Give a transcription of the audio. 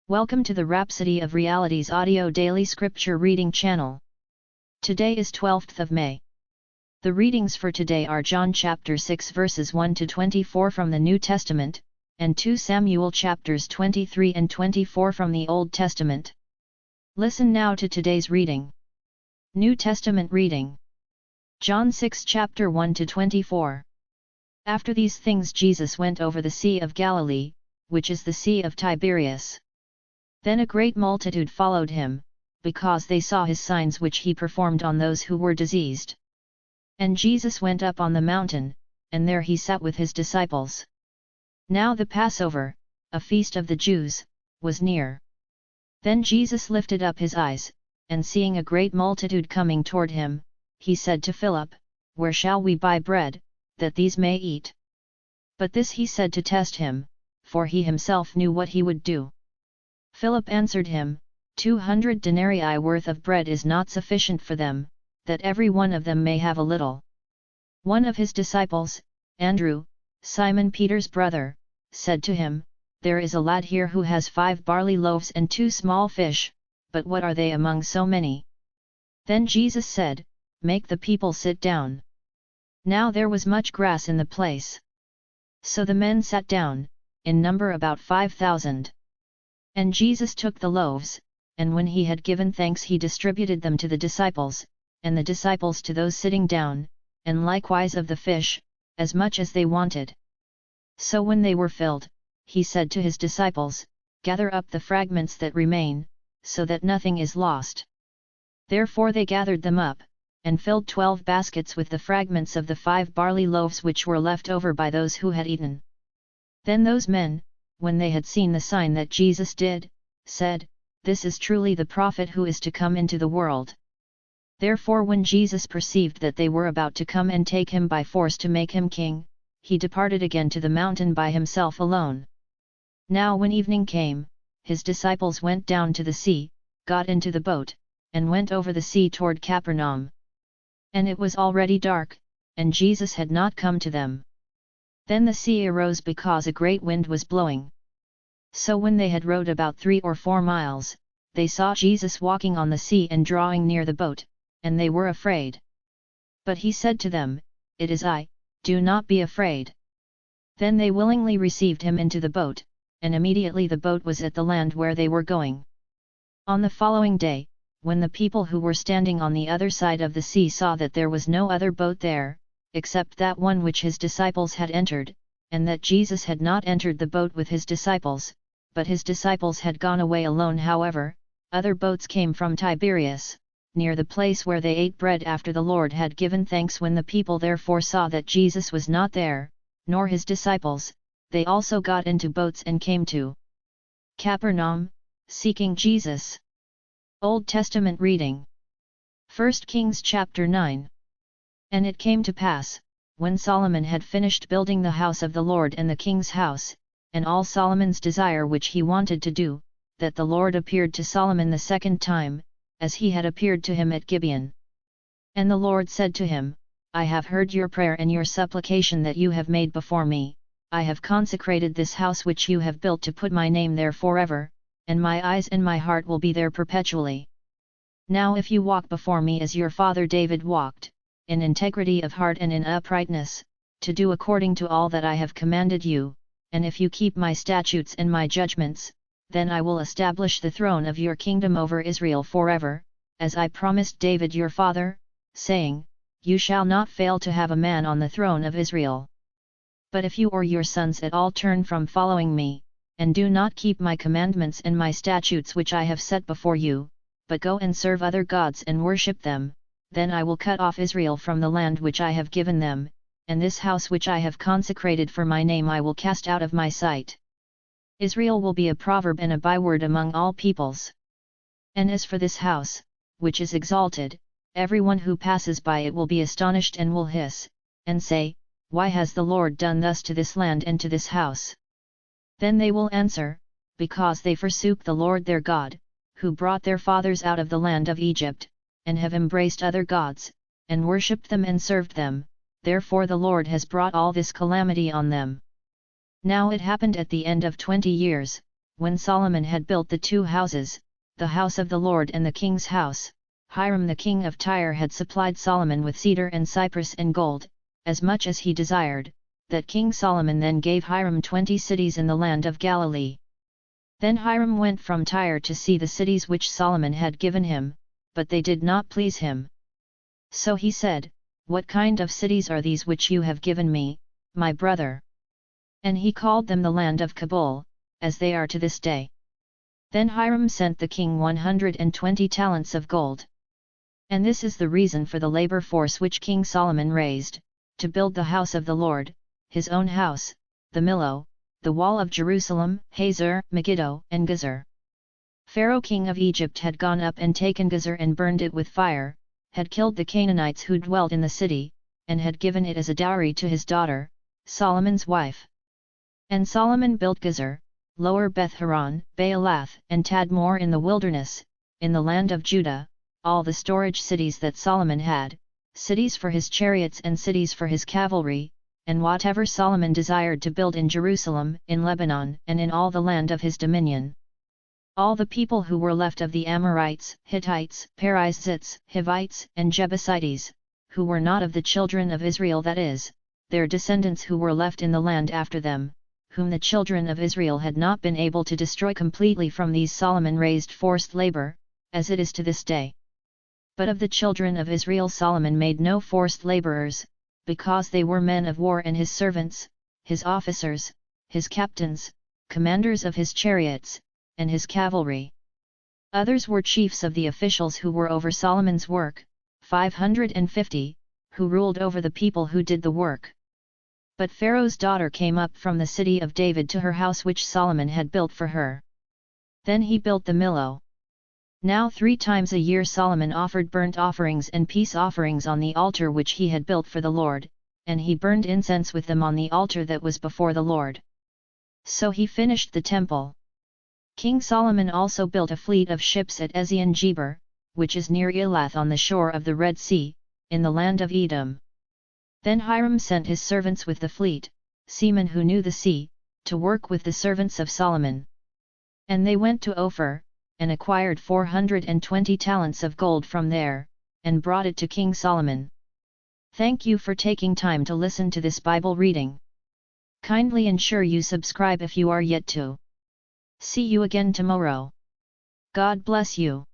Welcome to the Rhapsody of Reality's audio daily scripture reading channel. Today is 12th of May. The readings for today are John chapter 6 verses 1 to 24 from the New Testament, and 2 Samuel chapters 23 and 24 from the Old Testament. Listen now to today's reading. New Testament reading. John 6 chapter 1 to 24. After these things Jesus went over the Sea of Galilee, which is the Sea of Tiberias. Then a great multitude followed him, because they saw his signs which he performed on those who were diseased. And Jesus went up on the mountain, and there he sat with his disciples. Now the Passover, a feast of the Jews, was near. Then Jesus lifted up his eyes, and seeing a great multitude coming toward him, he said to Philip, "Where shall we buy bread, that these may eat?" But this he said to test him, for he himself knew what he would do. Philip answered him, 200 denarii worth of bread is not sufficient for them, that every one of them may have a little. One of his disciples, Andrew, Simon Peter's brother, said to him, "There is a lad here who has 5 barley loaves and 2 small fish, but what are they among so many?" Then Jesus said, "Make the people sit down." Now there was much grass in the place. So the men sat down, in number about 5,000. And Jesus took the loaves, and when he had given thanks he distributed them to the disciples, and the disciples to those sitting down, and likewise of the fish, as much as they wanted. So when they were filled, he said to his disciples, "Gather up the fragments that remain, so that nothing is lost." Therefore they gathered them up, and filled 12 baskets with the fragments of the 5 barley loaves which were left over by those who had eaten. Then those men, when they had seen the sign that Jesus did, said, "This is truly the prophet who is to come into the world." Therefore when Jesus perceived that they were about to come and take him by force to make him king, he departed again to the mountain by himself alone. Now when evening came, his disciples went down to the sea, got into the boat, and went over the sea toward Capernaum. And it was already dark, and Jesus had not come to them. Then the sea arose because a great wind was blowing. So when they had rowed about 3 or 4 miles, they saw Jesus walking on the sea and drawing near the boat, and they were afraid. But he said to them, "It is I, do not be afraid." Then they willingly received him into the boat, and immediately the boat was at the land where they were going. On the following day, when the people who were standing on the other side of the sea saw that there was no other boat there, except that one which his disciples had entered, and that Jesus had not entered the boat with his disciples, but his disciples had gone away alone. However, other boats came from Tiberias, near the place where they ate bread after the Lord had given thanks. When the people therefore saw that Jesus was not there, nor his disciples, they also got into boats and came to Capernaum, seeking Jesus. Old Testament reading. 1 Kings chapter 9. And it came to pass, when Solomon had finished building the house of the Lord and the king's house, and all Solomon's desire which he wanted to do, that the Lord appeared to Solomon the second time, as he had appeared to him at Gibeon. And the Lord said to him, "I have heard your prayer and your supplication that you have made before me. I have consecrated this house which you have built to put my name there forever, and my eyes and my heart will be there perpetually. Now if you walk before me as your father David walked, in integrity of heart and in uprightness, to do according to all that I have commanded you, and if you keep my statutes and my judgments, then I will establish the throne of your kingdom over Israel forever, as I promised David your father, saying, you shall not fail to have a man on the throne of Israel. But if you or your sons at all turn from following me, and do not keep my commandments and my statutes which I have set before you, but go and serve other gods and worship them, then I will cut off Israel from the land which I have given them, and this house which I have consecrated for my name I will cast out of my sight. Israel will be a proverb and a byword among all peoples. And as for this house, which is exalted, everyone who passes by it will be astonished and will hiss, and say, Why has the Lord done thus to this land and to this house? Then they will answer, because they forsook the Lord their God, who brought their fathers out of the land of Egypt, and have embraced other gods, and worshipped them and served them, therefore the Lord has brought all this calamity on them. Now it happened at the end of 20 years, when Solomon had built the 2 houses, the house of the Lord and the king's house, Hiram the king of Tyre had supplied Solomon with cedar and cypress and gold, as much as he desired, that King Solomon then gave Hiram 20 cities in the land of Galilee. Then Hiram went from Tyre to see the cities which Solomon had given him, but they did not please him. So he said, "What kind of cities are these which you have given me, my brother?" And he called them the land of Kabul, as they are to this day. Then Hiram sent the king 120 talents of gold. And this is the reason for the labor force which King Solomon raised, to build the house of the Lord, his own house, the Millo, the wall of Jerusalem, Hazor, Megiddo, and Gezer. Pharaoh king of Egypt had gone up and taken Gezer and burned it with fire, had killed the Canaanites who dwelt in the city, and had given it as a dowry to his daughter, Solomon's wife. And Solomon built Gezer, Lower Beth-horon, Baalath, and Tadmor in the wilderness, in the land of Judah, all the storage cities that Solomon had, cities for his chariots and cities for his cavalry, and whatever Solomon desired to build in Jerusalem, in Lebanon, and in all the land of his dominion. All the people who were left of the Amorites, Hittites, Perizzites, Hivites, and Jebusites, who were not of the children of Israel, that is, their descendants who were left in the land after them, whom the children of Israel had not been able to destroy completely, from these Solomon raised forced labor, as it is to this day. But of the children of Israel Solomon made no forced laborers, because they were men of war and his servants, his officers, his captains, commanders of his chariots, and his cavalry. Others were chiefs of the officials who were over Solomon's work, 550, who ruled over the people who did the work. But Pharaoh's daughter came up from the city of David to her house which Solomon had built for her. Then he built the Millo. Now 3 times a year Solomon offered burnt offerings and peace offerings on the altar which he had built for the Lord, and he burned incense with them on the altar that was before the Lord. So he finished the temple. King Solomon also built a fleet of ships at Ezion-Geber, which is near Elath on the shore of the Red Sea, in the land of Edom. Then Hiram sent his servants with the fleet, seamen who knew the sea, to work with the servants of Solomon. And they went to Ophir, and acquired 420 talents of gold from there, and brought it to King Solomon. Thank you for taking time to listen to this Bible reading. Kindly ensure you subscribe if you are yet to. See you again tomorrow. God bless you.